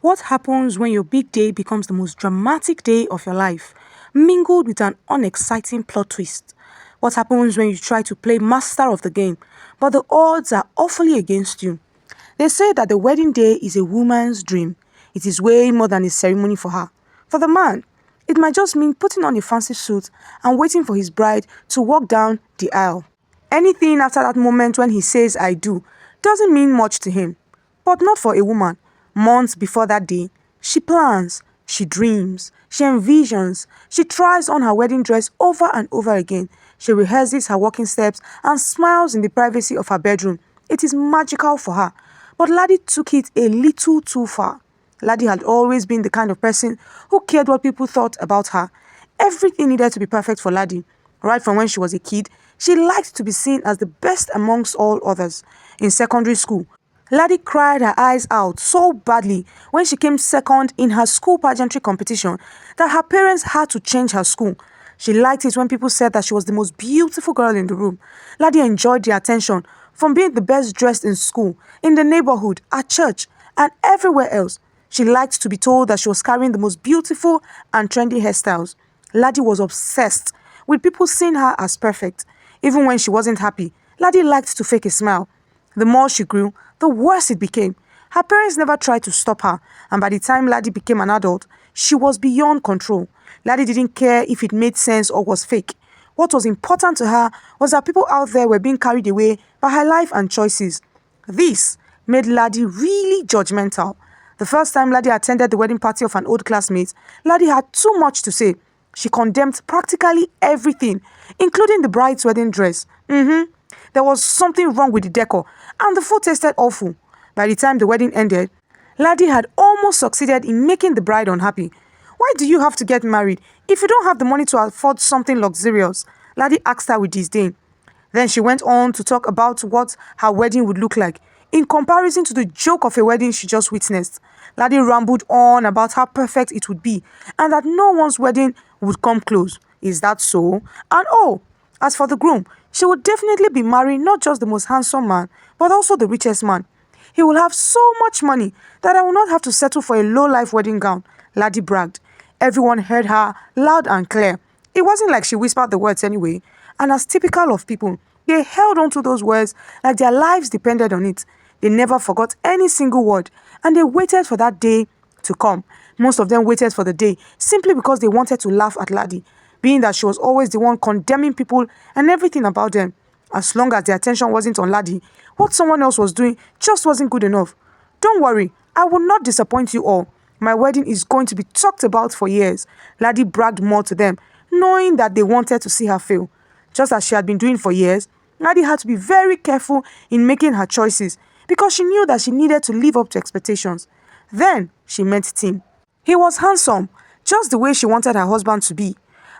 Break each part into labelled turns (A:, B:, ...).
A: What happens when your big day becomes the most dramatic day of your life, mingled with an unexciting plot twist? What happens when you try to play master of the game, but the odds are awfully against you? They say that the wedding day is a woman's dream. It is way more than a ceremony for her. For the man, it might just mean putting on a fancy suit and waiting for his bride to walk down the aisle. Anything after that moment when he says "I do" doesn't mean much to him. But not for a woman. Months before that day, she plans, she dreams, she envisions, she tries on her wedding dress over and over again. She rehearses her walking steps and smiles in the privacy of her bedroom. It is magical for her. But Ladi took it a little too far. Ladi had always been the kind of person who cared what people thought about her. Everything needed to be perfect for Ladi. Right from when she was a kid, she liked to be seen as the best amongst all others. In secondary school, Ladi cried her eyes out so badly when she came second in her school pageantry competition that her parents had to change her school. She liked it when people said that she was the most beautiful girl in the room. Ladi enjoyed the attention from being the best dressed in school, in the neighborhood, at church, and everywhere else. She liked to be told that she was carrying the most beautiful and trendy hairstyles. Ladi was obsessed with people seeing her as perfect. Even when she wasn't happy, Ladi liked to fake a smile. The more she grew, the worse it became. Her parents never tried to stop her, and by the time Ladi became an adult, she was beyond control. Ladi didn't care if it made sense or was fake. What was important to her was that people out there were being carried away by her life and choices. This made Ladi really judgmental. The first time Ladi attended the wedding party of an old classmate, Ladi had too much to say. She condemned practically everything, including the bride's wedding dress. There was something wrong with the decor, and the food tasted awful. By the time the wedding ended, Ladi had almost succeeded in making the bride unhappy. "Why do you have to get married if you don't have the money to afford something luxurious?" Ladi asked her with disdain. Then she went on to talk about what her wedding would look like, in comparison to the joke of a wedding she just witnessed. Ladi rambled on about how perfect it would be, and that no one's wedding would come close. Is that so? And oh, as for the groom, she would definitely be marrying not just the most handsome man, but also the richest man. He will have so much money that I will not have to settle for a low-life wedding gown, Ladi bragged. Everyone heard her loud and clear. It wasn't like she whispered the words anyway, and as typical of people, they held on to those words like their lives depended on it. They never forgot any single word, and they waited for that day to come. Most of them waited for the day simply because they wanted to laugh at Ladi, being that she was always the one condemning people and everything about them. As long as the attention wasn't on Ladi, what someone else was doing just wasn't good enough. "Don't worry, I will not disappoint you all. My wedding is going to be talked about for years," Ladi bragged more to them, knowing that they wanted to see her fail. Just as she had been doing for years, Ladi had to be very careful in making her choices because she knew that she needed to live up to expectations. Then she met Tim. He was handsome, just the way she wanted her husband to be.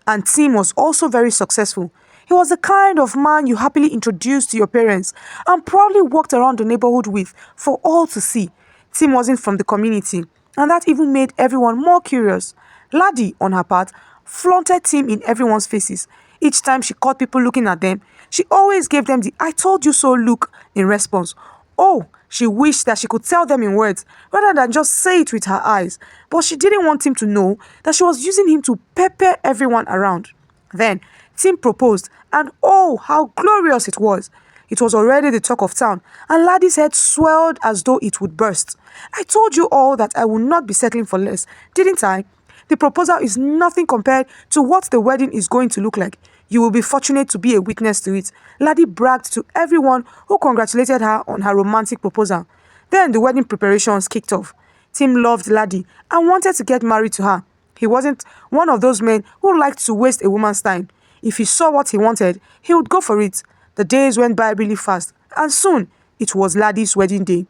A: And Tim was also very successful. He was the kind of man you happily introduced to your parents and proudly walked around the neighborhood with for all to see. Tim wasn't from the community, and that even made everyone more curious. Ladi, on her part, flaunted Tim in everyone's faces. Each time she caught people looking at them, she always gave them the "I told you so" look in response. Oh, she wished that she could tell them in words rather than just say it with her eyes, but she didn't want him to know that she was using him to pepper everyone around. Then Tim proposed, and oh, how glorious it was. It was already the talk of town, and Ladi's head swelled as though it would burst. "I told you all that I would not be settling for less, didn't I? The proposal is nothing compared to what the wedding is going to look like. You will be fortunate to be a witness to it," Ladi bragged to everyone who congratulated her on her romantic proposal. Then the wedding preparations kicked off. Tim loved Ladi and wanted to get married to her. He wasn't one of those men who liked to waste a woman's time. If he saw what he wanted, he would go for it. The days went by really fast, and soon it was Ladi's wedding day.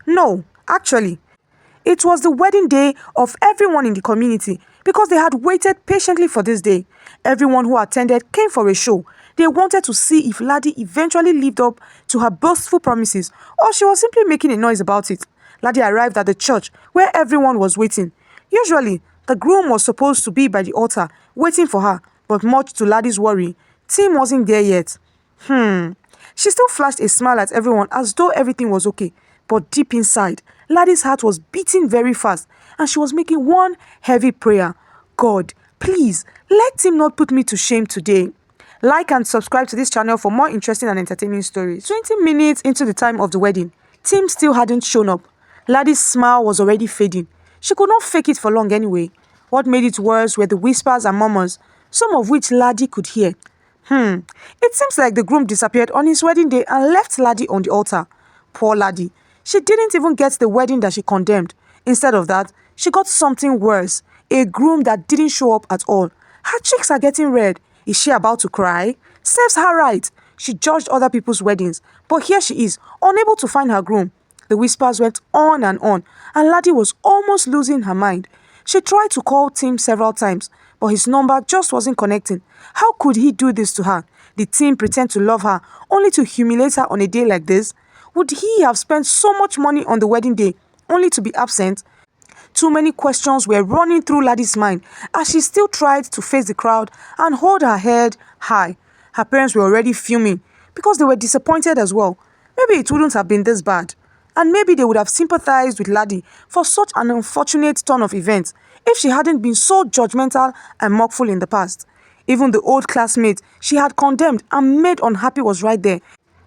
A: No, actually, it was the wedding day of everyone in the community because they had waited patiently for this day. Everyone who attended came for a show. They wanted to see if Ladi eventually lived up to her boastful promises or she was simply making a noise about it. Ladi arrived at the church where everyone was waiting. Usually, the groom was supposed to be by the altar waiting for her, but much to Ladi's worry, Tim wasn't there yet. She still flashed a smile at everyone as though everything was okay. But deep inside, Ladi's heart was beating very fast and she was making one heavy prayer. God, please, let Tim not put me to shame today. Like and subscribe to this channel for more interesting and entertaining stories. 20 minutes into the time of the wedding, Tim still hadn't shown up. Ladi's smile was already fading. She could not fake it for long anyway. What made it worse were the whispers and murmurs, some of which Ladi could hear. It seems like the groom disappeared on his wedding day and left Ladi on the altar. Poor Ladi. She didn't even get the wedding that she condemned. Instead of that, she got something worse. A groom that didn't show up at all. Her cheeks are getting red. Is she about to cry? Serves her right. She judged other people's weddings, but here she is, unable to find her groom. The whispers went on, and Ladi was almost losing her mind. She tried to call Tim several times, but his number just wasn't connecting. How could he do this to her? Did Tim pretend to love her, only to humiliate her on a day like this? Would he have spent so much money on the wedding day, only to be absent? Too many questions were running through Ladi's mind as she still tried to face the crowd and hold her head high. Her parents were already fuming because they were disappointed as well. Maybe it wouldn't have been this bad. And maybe they would have sympathized with Ladi for such an unfortunate turn of events if she hadn't been so judgmental and mockful in the past. Even the old classmate she had condemned and made unhappy was right there,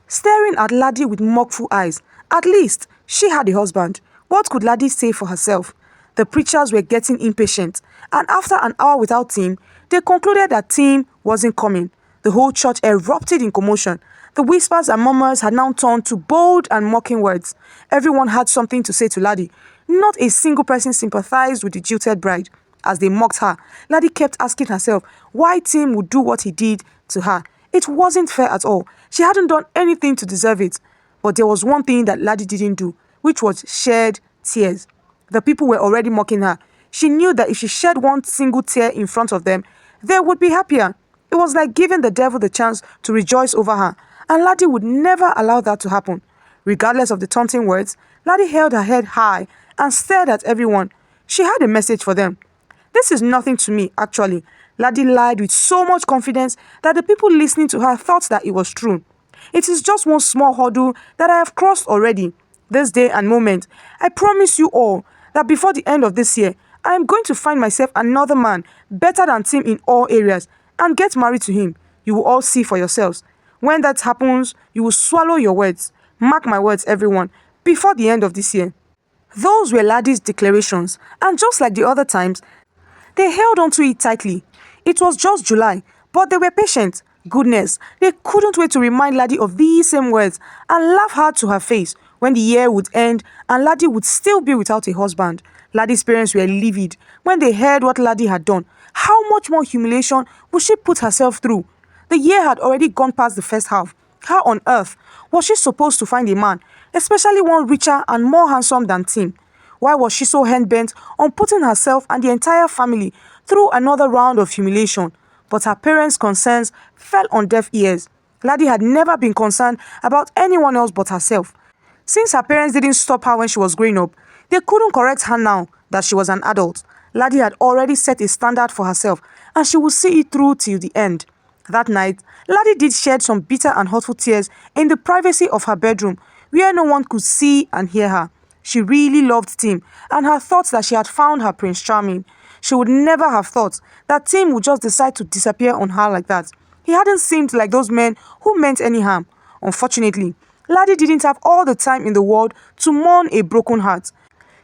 A: staring at Ladi with mockful eyes. At least, she had a husband. What could Ladi say for herself? The preachers were getting impatient, and after an hour without Tim, they concluded that Tim wasn't coming. The whole church erupted in commotion. The whispers and murmurs had now turned to bold and mocking words. Everyone had something to say to Ladi. Not a single person sympathized with the jilted bride. As they mocked her, Ladi kept asking herself why Tim would do what he did to her. It wasn't fair at all. She hadn't done anything to deserve it. But there was one thing that Ladi didn't do, which was shed tears. The people were already mocking her. She knew that if she shed one single tear in front of them, they would be happier. It was like giving the devil the chance to rejoice over her, and Ladi would never allow that to happen. Regardless of the taunting words, Ladi held her head high and stared at everyone. She had a message for them. This is nothing to me, actually. Ladi lied with so much confidence that the people listening to her thought that it was true. It is just one small hurdle that I have crossed already. This day and moment, I promise you all that before the end of this year, I am going to find myself another man better than Tim in all areas and get married to him. You will all see for yourselves. When that happens, you will swallow your words. Mark my words, everyone, before the end of this year. Those were Ladi's declarations, and just like the other times, they held on to it tightly. It was just July, but they were patient. Goodness, they couldn't wait to remind Ladi of these same words and laugh hard to her face when the year would end and Ladi would still be without a husband. Ladi's parents were livid when they heard what Ladi had done. How much more humiliation would she put herself through? The year had already gone past the first half. How on earth was she supposed to find a man, especially one richer and more handsome than Tim? Why was she so hell-bent on putting herself and the entire family through another round of humiliation? But her parents' concerns fell on deaf ears. Ladi had never been concerned about anyone else but herself. Since her parents didn't stop her when she was growing up, they couldn't correct her now that she was an adult. Ladi had already set a standard for herself and she would see it through till the end. That night, Ladi did shed some bitter and hurtful tears in the privacy of her bedroom where no one could see and hear her. She really loved Tim and her thoughts that she had found her Prince Charming. She would never have thought that Tim would just decide to disappear on her like that. He hadn't seemed like those men who meant any harm. Unfortunately, Ladi didn't have all the time in the world to mourn a broken heart.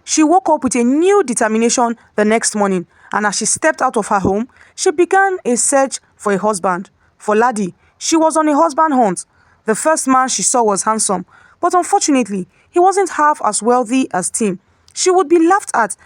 A: She woke up with a new determination the next morning, and as she stepped out of her home, she began a search for a husband. For Ladi, she was on a husband hunt. The first man she saw was handsome, but unfortunately, he wasn't half as wealthy as Tim. She would be laughed at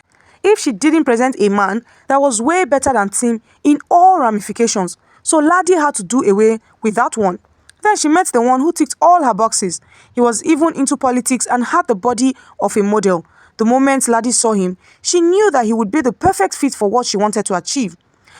A: if she didn't present a man that was way better than Tim in all ramifications, so Ladi had to do away with that one. Then she met the one who ticked all her boxes. He was even into politics and had the body of a model. The moment Ladi saw him, she knew that he would be the perfect fit for what she wanted to achieve.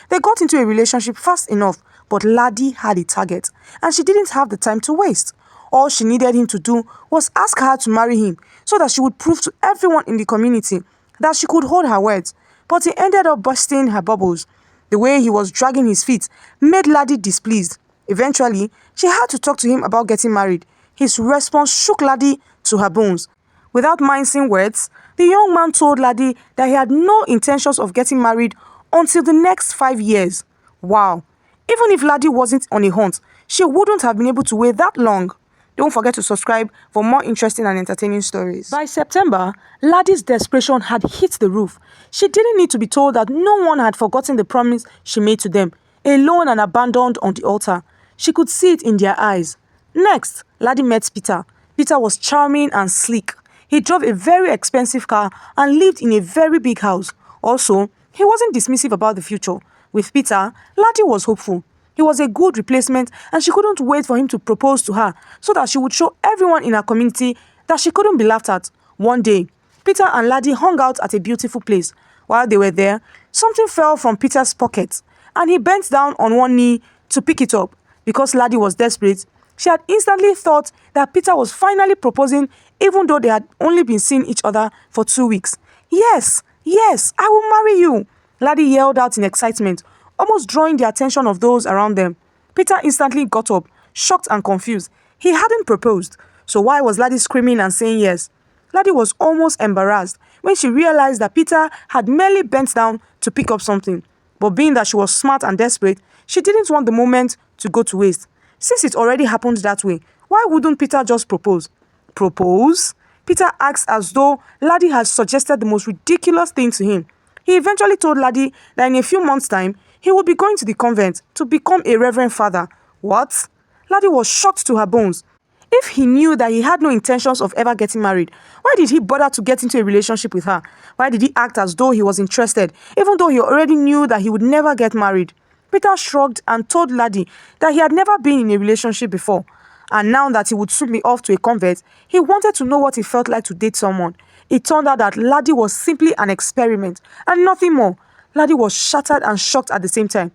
A: They got into a relationship fast enough, but Ladi had a target, and she didn't have the time to waste. All she needed him to do was ask her to marry him so that she would prove to everyone in the community that she could hold her words. But he ended up bursting her bubbles. The way he was dragging his feet made Ladi displeased. Eventually, she had to talk to him about getting married. His response shook Ladi to her bones. Without mincing words, the young man told Ladi that he had no intentions of getting married until the next 5 years. Wow. Even if Ladi wasn't on a hunt, she wouldn't have been able to wait that long. Don't forget to subscribe for more interesting and entertaining stories. By September, Ladi's desperation had hit the roof. She didn't need to be told that no one had forgotten the promise she made to them, alone and abandoned on the altar. She could see it in their eyes. Next, Ladi met Peter. Peter was charming and sleek. He drove a very expensive car and lived in a very big house. Also, he wasn't dismissive about the future. With Peter, Ladi was hopeful. He was a good replacement and she couldn't wait for him to propose to her so that she would show everyone in her community that she couldn't be laughed at. One day, Peter and Ladi hung out at a beautiful place. While they were there, something fell from Peter's pocket and he bent down on one knee to pick it up. Because Ladi was desperate, she had instantly thought that Peter was finally proposing even though they had only been seeing each other for 2 weeks. Yes, yes, I will marry you, Ladi yelled out in excitement, almost drawing the attention of those around them. Peter instantly got up, shocked and confused. He hadn't proposed, so why was Ladi screaming and saying yes? Ladi was almost embarrassed when she realized that Peter had merely bent down to pick up something. But being that she was smart and desperate, she didn't want the moment to go to waste. Since it already happened that way, why wouldn't Peter just propose? Propose? Peter asked as though Ladi had suggested the most ridiculous thing to him. He eventually told Ladi that in a few months' time, he would be going to the convent to become a reverend father. What? Ladi was shocked to her bones. If he knew that he had no intentions of ever getting married, why did he bother to get into a relationship with her? Why did he act as though he was interested, even though he already knew that he would never get married? Peter shrugged and told Ladi that he had never been in a relationship before. And now that he would soon be off to a convent, he wanted to know what it felt like to date someone. It turned out that Ladi was simply an experiment and nothing more. Ladi was shattered and shocked at the same time.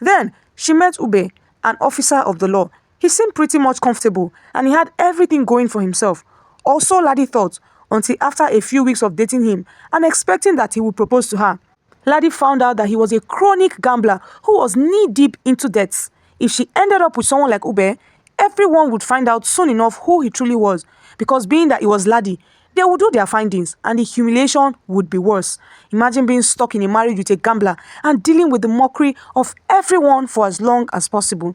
A: Then she met Ube, an officer of the law. He seemed pretty much comfortable and he had everything going for himself. Also, Ladi thought, until after a few weeks of dating him and expecting that he would propose to her. Ladi found out that he was a chronic gambler who was knee-deep into debts. If she ended up with someone like Ube, everyone would find out soon enough who he truly was, because being that it was Ladi, they would do their findings and the humiliation would be worse. Imagine being stuck in a marriage with a gambler and dealing with the mockery of everyone for as long as possible.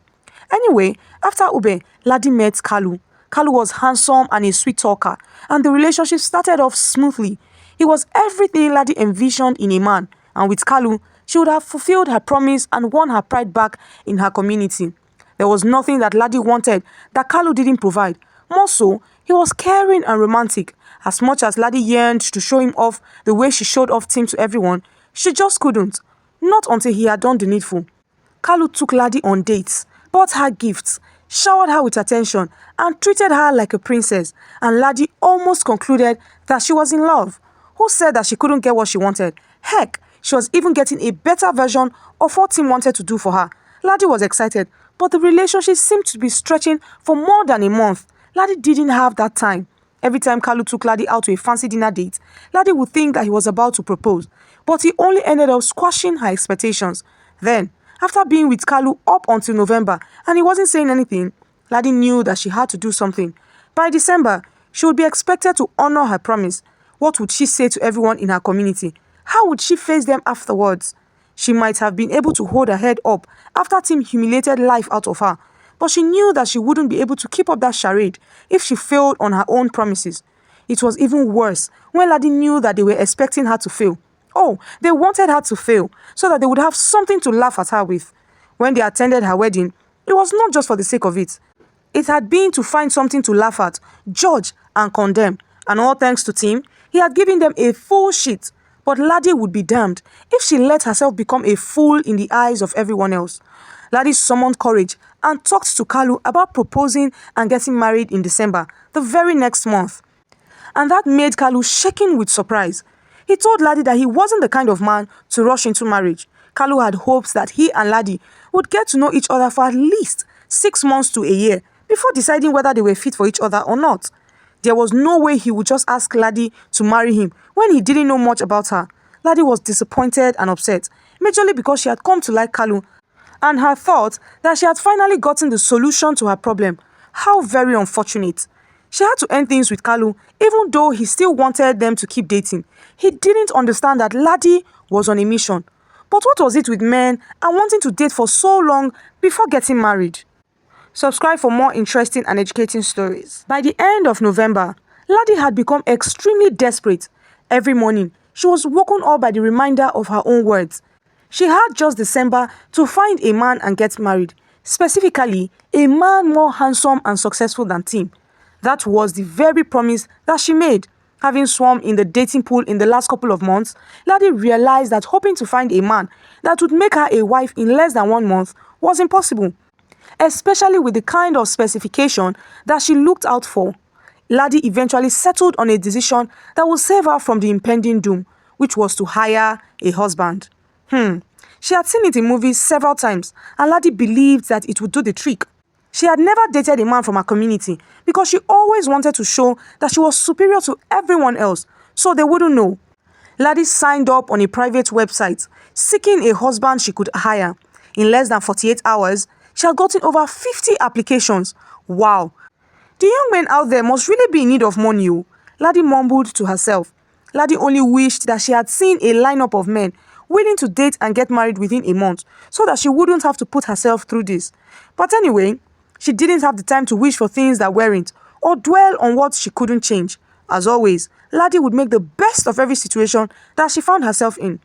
A: Anyway, after Ube, Ladi met Kalu. Kalu was handsome and a sweet talker, and the relationship started off smoothly. He was everything Ladi envisioned in a man, and with Kalu, she would have fulfilled her promise and won her pride back in her community. There was nothing that Ladi wanted that Kalu didn't provide. More so, he was caring and romantic. As much as Ladi yearned to show him off the way she showed off Tim to everyone, she just couldn't. Not until he had done the needful. Kalu took Ladi on dates, bought her gifts, showered her with attention, and treated her like a princess. And Ladi almost concluded that she was in love. Who said that she couldn't get what she wanted? Heck, she was even getting a better version of what Tim wanted to do for her. Ladi was excited, but the relationship seemed to be stretching for more than a month. Ladi didn't have that time. Every time Kalu took Ladi out to a fancy dinner date, Ladi would think that he was about to propose, but he only ended up squashing her expectations. Then, after being with Kalu up until November and he wasn't saying anything, Ladi knew that she had to do something. By December, she would be expected to honor her promise. What would she say to everyone in her community? How would she face them afterwards? She might have been able to hold her head up after Tim humiliated life out of her, but she knew that she wouldn't be able to keep up that charade if she failed on her own promises. It was even worse when Ladi knew that they were expecting her to fail. Oh, they wanted her to fail so that they would have something to laugh at her with. When they attended her wedding, it was not just for the sake of it. It had been to find something to laugh at, judge and condemn. And all thanks to Tim, he had given them a full sheet. But Ladi would be damned if she let herself become a fool in the eyes of everyone else. Ladi summoned courage and talked to Kalu about proposing and getting married in December, the very next month. And that made Kalu shaking with surprise. He told Ladi that he wasn't the kind of man to rush into marriage. Kalu had hopes that he and Ladi would get to know each other for at least 6 months to a year before deciding whether they were fit for each other or not. There was no way he would just ask Ladi to marry him when he didn't know much about her. Ladi was disappointed and upset, majorly because she had come to like Kalu and had thought that she had finally gotten the solution to her problem. How very unfortunate. She had to end things with Kalu, even though he still wanted them to keep dating. He didn't understand that Ladi was on a mission. But what was it with men and wanting to date for so long before getting married? Subscribe for more interesting and educating stories. By the end of November, Ladi had become extremely desperate. Every morning, she was woken up by the reminder of her own words. She had just December to find a man and get married. Specifically, a man more handsome and successful than Tim. That was the very promise that she made. Having swum in the dating pool in the last couple of months, Ladi realized that hoping to find a man that would make her a wife in less than 1 month was impossible, especially with the kind of specification that she looked out for. Ladi eventually settled on a decision that would save her from the impending doom, which was to hire a husband. She had seen it in movies several times, and Ladi believed that it would do the trick. She had never dated a man from her community because she always wanted to show that she was superior to everyone else, so they wouldn't know. Ladi signed up on a private website, seeking a husband she could hire. In less than 48 hours, she had gotten over 50 applications. Wow! The young men out there must really be in need of money, oh. Ladi mumbled to herself. Ladi only wished that she had seen a lineup of men willing to date and get married within a month so that she wouldn't have to put herself through this. But anyway, she didn't have the time to wish for things that weren't or dwell on what she couldn't change. As always, Ladi would make the best of every situation that she found herself in.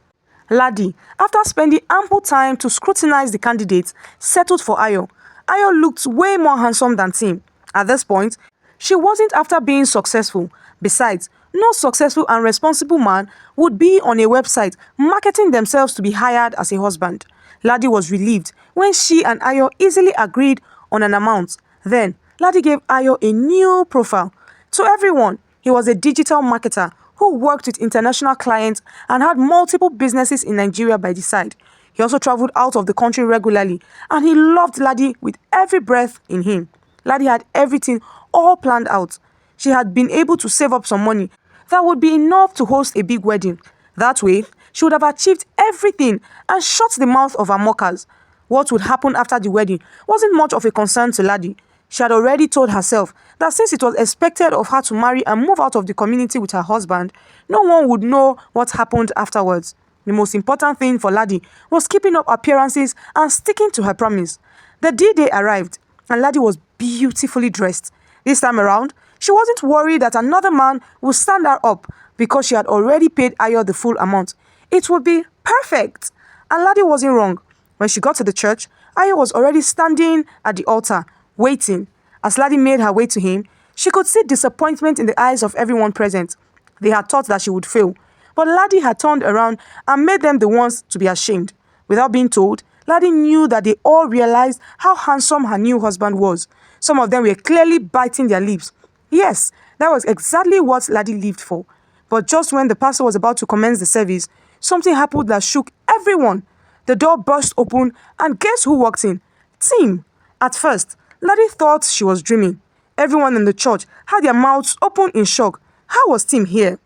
A: Ladi, after spending ample time to scrutinize the candidates, settled for Ayo. Ayo looked way more handsome than Tim. At this point, she wasn't after being successful. Besides, no successful and responsible man would be on a website marketing themselves to be hired as a husband. Ladi was relieved when she and Ayo easily agreed on an amount. Then, Ladi gave Ayo a new profile. To everyone, he was a digital marketer who worked with international clients and had multiple businesses in Nigeria by the side. He also traveled out of the country regularly, and he loved Ladi with every breath in him. Ladi had everything all planned out. She had been able to save up some money that would be enough to host a big wedding. That way, she would have achieved everything and shut the mouth of her mockers. What would happen after the wedding wasn't much of a concern to Ladi. She had already told herself that since it was expected of her to marry and move out of the community with her husband, no one would know what happened afterwards. The most important thing for Ladi was keeping up appearances and sticking to her promise. The D-Day arrived, and Ladi was beautifully dressed. This time around, she wasn't worried that another man would stand her up because she had already paid Ayo the full amount. It would be perfect. And Ladi wasn't wrong. When she got to the church, Ayo was already standing at the altar, waiting. As Ladi made her way to him, she could see disappointment in the eyes of everyone present. They had thought that she would fail, but Ladi had turned around and made them the ones to be ashamed. Without being told, Ladi knew that they all realized how handsome her new husband was. Some of them were clearly biting their lips. Yes, that was exactly what Ladi lived for. But just when the pastor was about to commence the service, something happened that shook everyone. The door burst open, and guess who walked in? Tim. At first, Ladi thought she was dreaming. Everyone in the church had their mouths open in shock. How was Tim here?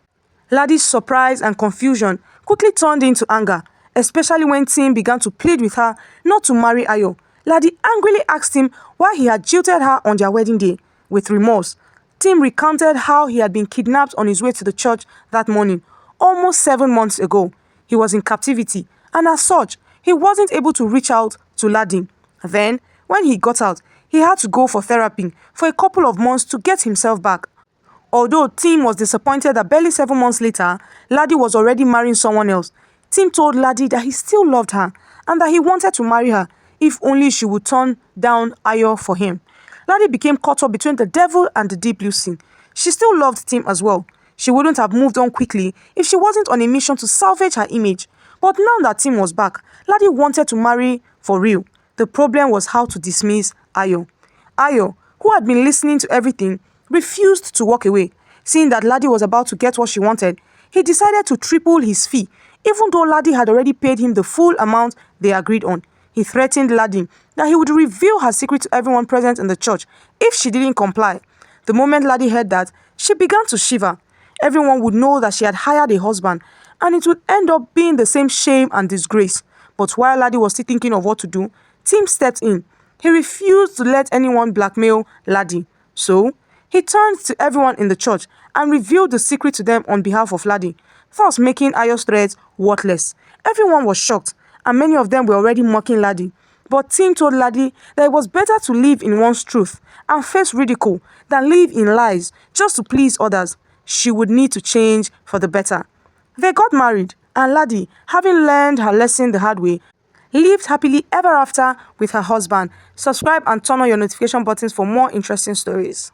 A: Ladi's surprise and confusion quickly turned into anger, especially when Tim began to plead with her not to marry Ayo. Ladi angrily asked him why he had jilted her on their wedding day. With remorse, Tim recounted how he had been kidnapped on his way to the church that morning, almost 7 months ago. He was in captivity, and as such, he wasn't able to reach out to Ladi. Then, when he got out, he had to go for therapy for a couple of months to get himself back. Although Tim was disappointed that barely 7 months later, Ladi was already marrying someone else, Tim told Ladi that he still loved her and that he wanted to marry her if only she would turn down Ayo for him. Ladi became caught up between the devil and the deep blue sea. She still loved Tim as well. She wouldn't have moved on quickly if she wasn't on a mission to salvage her image. But now that Tim was back, Ladi wanted to marry for real. The problem was how to dismiss Ayo. Ayo, who had been listening to everything, refused to walk away. Seeing that Ladi was about to get what she wanted, he decided to triple his fee, even though Ladi had already paid him the full amount they agreed on. He threatened Ladi that he would reveal her secret to everyone present in the church if she didn't comply. The moment Ladi heard that, she began to shiver. Everyone would know that she had hired a husband, and it would end up being the same shame and disgrace. But while Ladi was still thinking of what to do, Tim stepped in. He refused to let anyone blackmail Ladi. So, He turned to everyone in the church and revealed the secret to them on behalf of Ladi, thus making Ayo's threats worthless. Everyone was shocked, and many of them were already mocking Ladi. But Tim told Ladi that it was better to live in one's truth and face ridicule than live in lies just to please others. She would need to change for the better. They got married, and Ladi, having learned her lesson the hard way, lived happily ever after with her husband. Subscribe and turn on your notification buttons for more interesting stories.